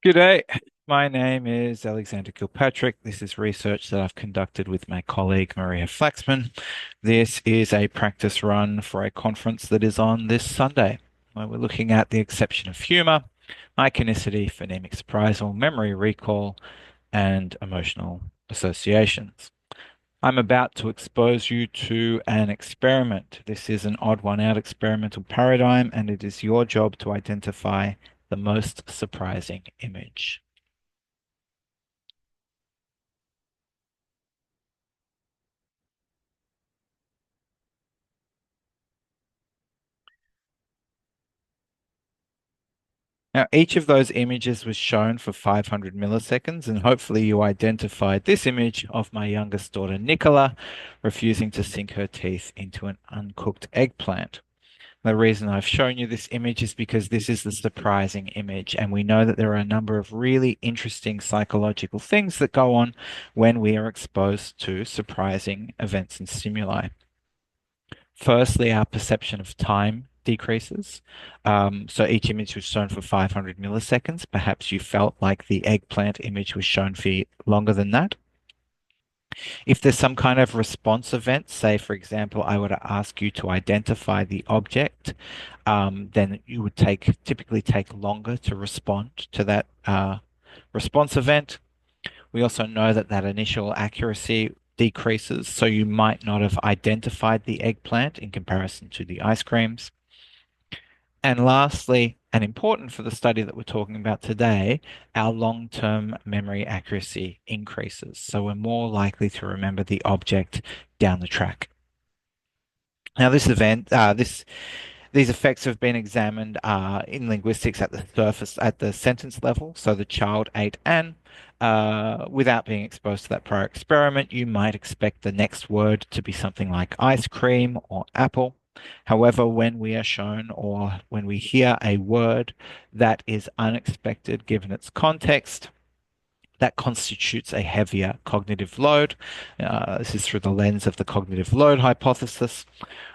G'day. My name is Alexander Kilpatrick. This is research that I've conducted with my colleague Maria Flaksman. This is a practice run for a conference that is on this Sunday, where we're looking at the exception of humor, iconicity, phonemic surprisal, memory recall, and emotional associations. I'm about to expose you to an experiment. This is an odd one out experimental paradigm, and it is your job to identify the most surprising image. Now, each of those images was shown for 500 milliseconds, and hopefully you identified this image of my youngest daughter, Nicola, refusing to sink her teeth into an uncooked eggplant. The reason I've shown you this image is because this is the surprising image, and we know that there are a number of really interesting psychological things that go on when we are exposed to surprising events and stimuli. Firstly, our perception of time decreases. So each image was shown for 500 milliseconds. Perhaps you felt like the eggplant image was shown for longer than that. If there's some kind of response event, say, for example, I were to ask you to identify the object, then you would typically take longer to respond to that response event. We also know that that initial accuracy decreases, so you might not have identified the eggplant in comparison to the ice creams. And lastly, and important for the study that we're talking about today, our long-term memory accuracy increases. So we're more likely to remember the object down the track. Now, these effects have been examined in linguistics at the surface, at the sentence level. So the child ate an. Without being exposed to that prior experiment, you might expect the next word to be something like ice cream or apple. However, when we are shown or when we hear a word that is unexpected given its context, that constitutes a heavier cognitive load. This is through the lens of the cognitive load hypothesis,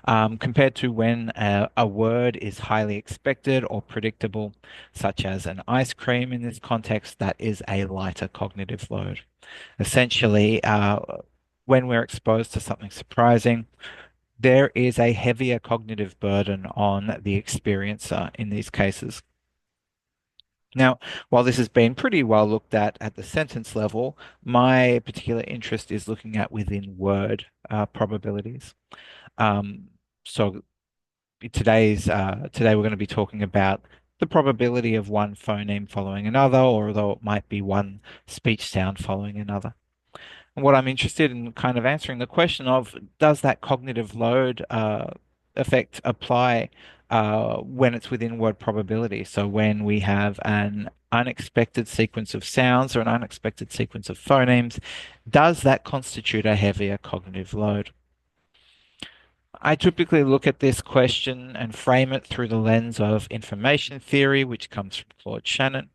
compared to when a word is highly expected or predictable, such as an ice cream in this context, that is a lighter cognitive load. Essentially, when we're exposed to something surprising, there is a heavier cognitive burden on the experiencer in these cases. Now, while this has been pretty well looked at the sentence level, my particular interest is looking at within word probabilities. Um, so today we're going to be talking about the probability of one phoneme following another, or although it might be one speech sound following another. And what I'm interested in kind of answering the question of, does that cognitive load effect apply when it's within word probability? So when we have an unexpected sequence of sounds or an unexpected sequence of phonemes, does that constitute a heavier cognitive load? I typically look at this question and frame it through the lens of information theory, which comes from Claude Shannon.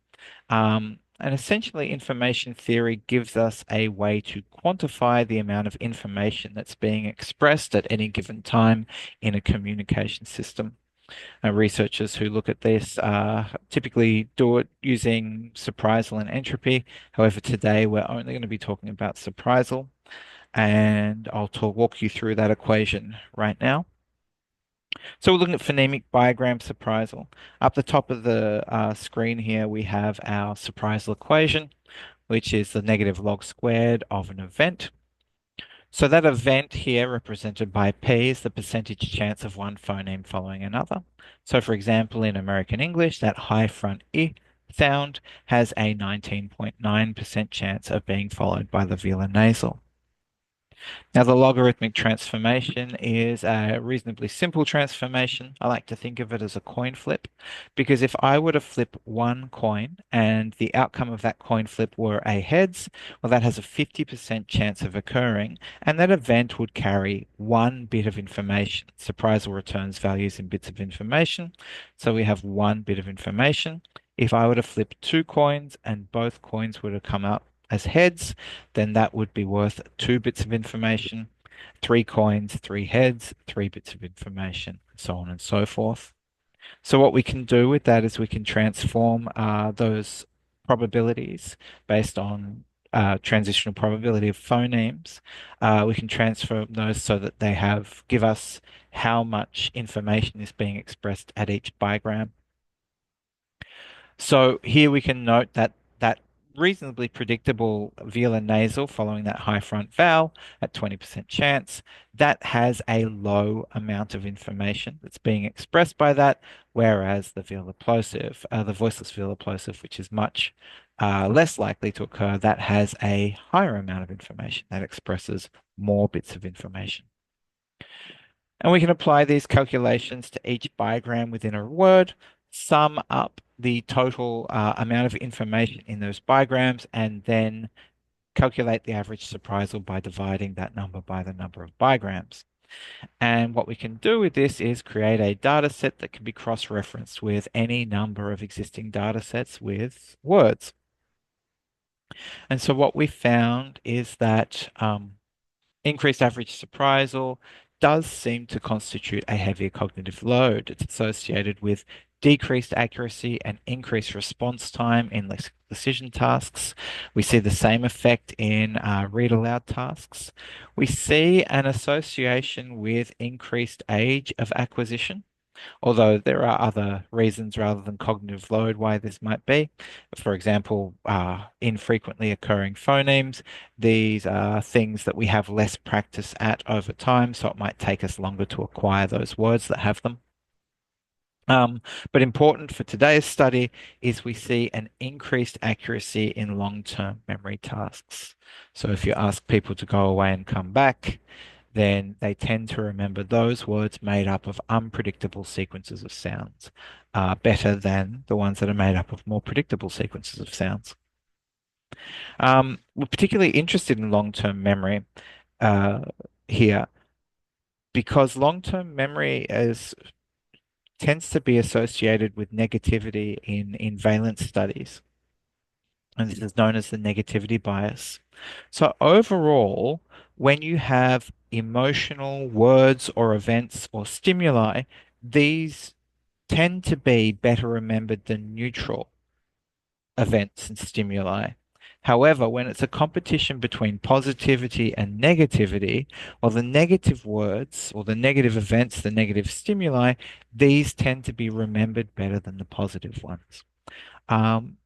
And essentially, information theory gives us a way to quantify the amount of information that's being expressed at any given time in a communication system. Researchers who look at this typically do it using surprisal and entropy. However, today we're only going to be talking about surprisal, and walk you through that equation right now. So we're looking at phonemic bigram surprisal. Up the top of the screen here, we have our surprisal equation, which is the negative log squared of an event. So that event here, represented by P, is the percentage chance of one phoneme following another. So for example, in American English, that high front I sound has a 19.9% chance of being followed by the velar nasal. Now, the logarithmic transformation is a reasonably simple transformation. I like to think of it as a coin flip, because if I were to flip one coin and the outcome of that coin flip were a heads, well, that has a 50% chance of occurring, and that event would carry one bit of information. Surprisal returns values in bits of information, so we have one bit of information. If I were to flip two coins and both coins were to come up as heads, then that would be worth two bits of information. Three coins, three heads, three bits of information, so on and so forth. So what we can do with that is we can transform those probabilities based on transitional probability of phonemes. We can transform those so that they give us how much information is being expressed at each bigram. So here we can note that that reasonably predictable velar nasal following that high front vowel at 20% chance, that has a low amount of information that's being expressed by that, whereas the velar plosive, the voiceless velar plosive, which is much less likely to occur, that has a higher amount of information that expresses more bits of information. And we can apply these calculations to each bigram within a word, sum up the total amount of information in those bigrams, and then calculate the average surprisal by dividing that number by the number of bigrams. And what we can do with this is create a data set that can be cross-referenced with any number of existing data sets with words. And so what we found is that increased average surprisal does seem to constitute a heavier cognitive load. It's associated with decreased accuracy and increased response time in decision tasks. We see the same effect in read aloud tasks. We see an association with increased age of acquisition, although there are other reasons rather than cognitive load why this might be. For example, infrequently occurring phonemes. These are things that we have less practice at over time, so it might take us longer to acquire those words that have them. But important for today's study is we see an increased accuracy in long-term memory tasks. So if you ask people to go away and come back, then they tend to remember those words made up of unpredictable sequences of sounds better than the ones that are made up of more predictable sequences of sounds. We're particularly interested in long-term memory uh, here because long-term memory tends to be associated with negativity in valence studies. And this is known as the negativity bias. So overall, when you have emotional words or events or stimuli, these tend to be better remembered than neutral events and stimuli. However, when it's a competition between positivity and negativity, or the negative words or the negative events, the negative stimuli, these tend to be remembered better than the positive ones. Um,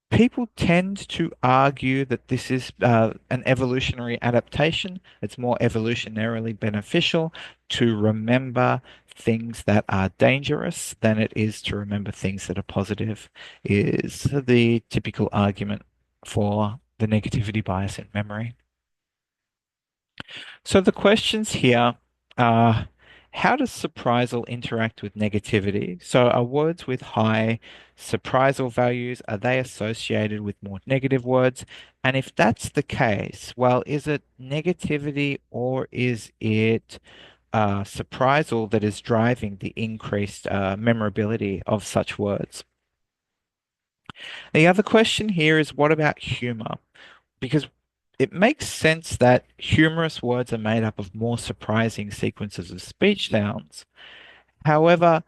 People tend to argue that this is an evolutionary adaptation. It's more evolutionarily beneficial to remember things that are dangerous than it is to remember things that are positive, is the typical argument for the negativity bias in memory. So the questions here are, how does surprisal interact with negativity? So are words with high surprisal values, are they associated with more negative words? And if that's the case, well, is it negativity or is it surprisal that is driving the increased memorability of such words? The other question here is, what about humor? Because it makes sense that humorous words are made up of more surprising sequences of speech sounds. However,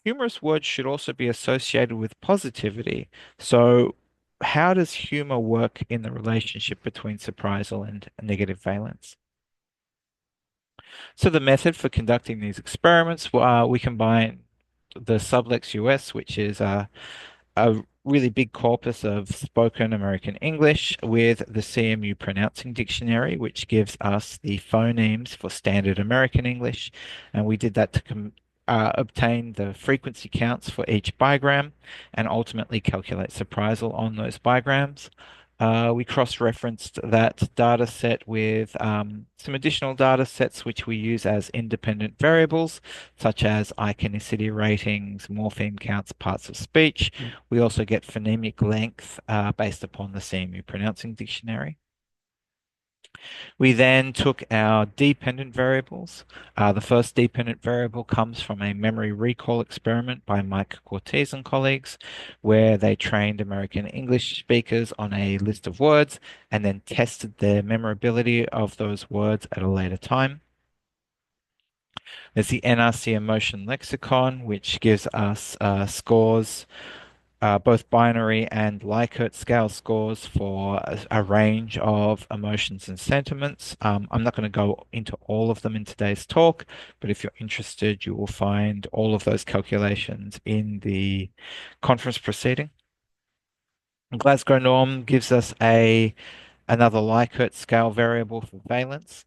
humorous words should also be associated with positivity. So, how does humor work in the relationship between surprisal and negative valence? So, the method for conducting these experiments, we combine the Sublex US, which is a really big corpus of spoken American English with the CMU Pronouncing Dictionary, which gives us the phonemes for standard American English. And we did that to obtain the frequency counts for each bigram and ultimately calculate surprisal on those bigrams. We cross-referenced that data set with some additional data sets which we use as independent variables, such as iconicity ratings, morpheme counts, parts of speech. We also get phonemic length based upon the CMU Pronouncing Dictionary. We then took our dependent variables. The first dependent variable comes from a memory recall experiment by Mike Cortez and colleagues, where they trained American English speakers on a list of words and then tested their memorability of those words at a later time. There's the NRC Emotion Lexicon, which gives us scores both binary and Likert scale scores for a range of emotions and sentiments. I'm not going to go into all of them in today's talk, but if you're interested, you will find all of those calculations in the conference proceeding. Glasgow norm gives us another Likert scale variable for valence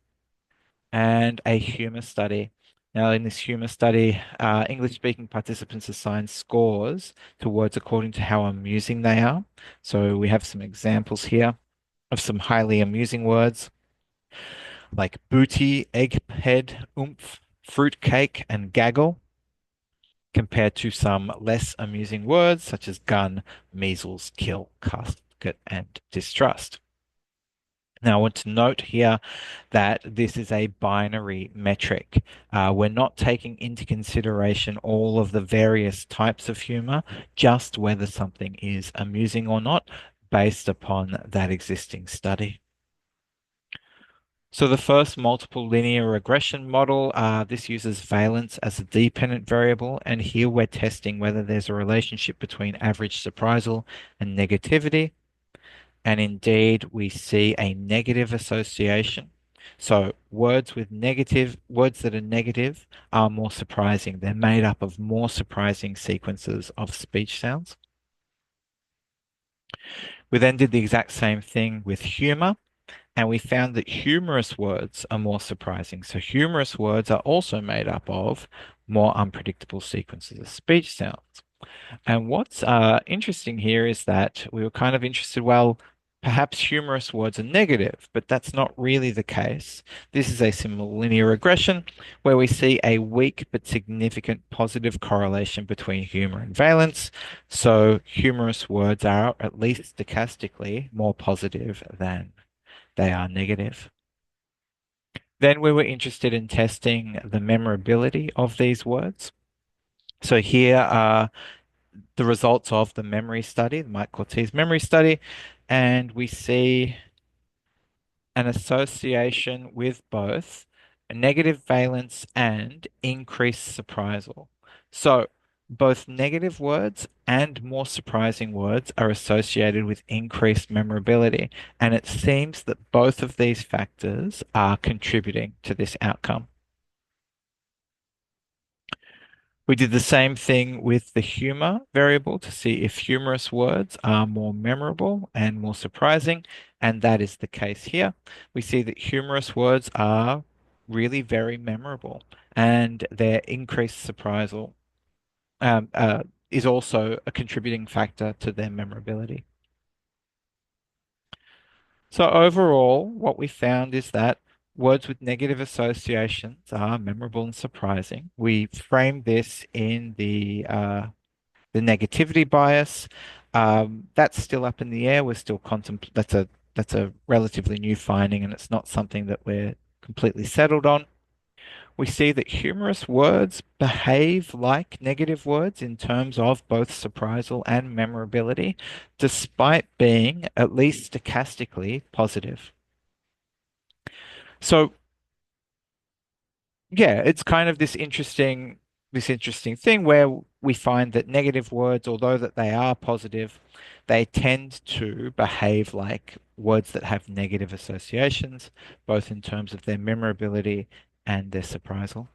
and a humor study. Now, in this humor study, English-speaking participants assigned scores to words according to how amusing they are. So we have some examples here of some highly amusing words like booty, egghead, oomph, fruitcake, and gaggle, compared to some less amusing words such as gun, measles, kill, casket, and distrust. Now, I want to note here that this is a binary metric. We're not taking into consideration all of the various types of humor, just whether something is amusing or not, based upon that existing study. So the first multiple linear regression model, this uses valence as a dependent variable, and here we're testing whether there's a relationship between average surprisal and negativity. And indeed, we see a negative association. So words that are negative are more surprising. They're made up of more surprising sequences of speech sounds. We then did the exact same thing with humor, and we found that humorous words are more surprising. So humorous words are also made up of more unpredictable sequences of speech sounds. And what's interesting here is that we were kind of interested, well, perhaps humorous words are negative, but that's not really the case. This is a similar linear regression where we see a weak but significant positive correlation between humor and valence. So humorous words are, at least stochastically, more positive than they are negative. Then we were interested in testing the memorability of these words. So here are the results of the memory study, the Mike Cortese memory study, and we see an association with both a negative valence and increased surprisal. So both negative words and more surprising words are associated with increased memorability, and it seems that both of these factors are contributing to this outcome. We did the same thing with the humor variable to see if humorous words are more memorable and more surprising, and that is the case here. We see that humorous words are really very memorable, and their increased surprisal um, uh, is also a contributing factor to their memorability. So overall, what we found is that words with negative associations are memorable and surprising. We framed this in the negativity bias. That's still up in the air. We're still that's a relatively new finding, and it's not something that we're completely settled on. We see that humorous words behave like negative words in terms of both surprisal and memorability, despite being at least stochastically positive. So yeah, it's kind of this interesting thing where we find that negative words, although that they are positive, they tend to behave like words that have negative associations, both in terms of their memorability and their surprisal.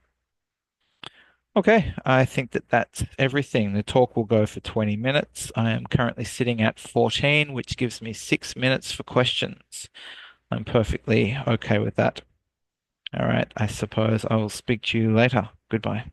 Okay, I think that that's everything. The talk will go for 20 minutes. I am currently sitting at 14, which gives me 6 minutes for questions. I'm perfectly okay with that. All right, I suppose I will speak to you later. Goodbye.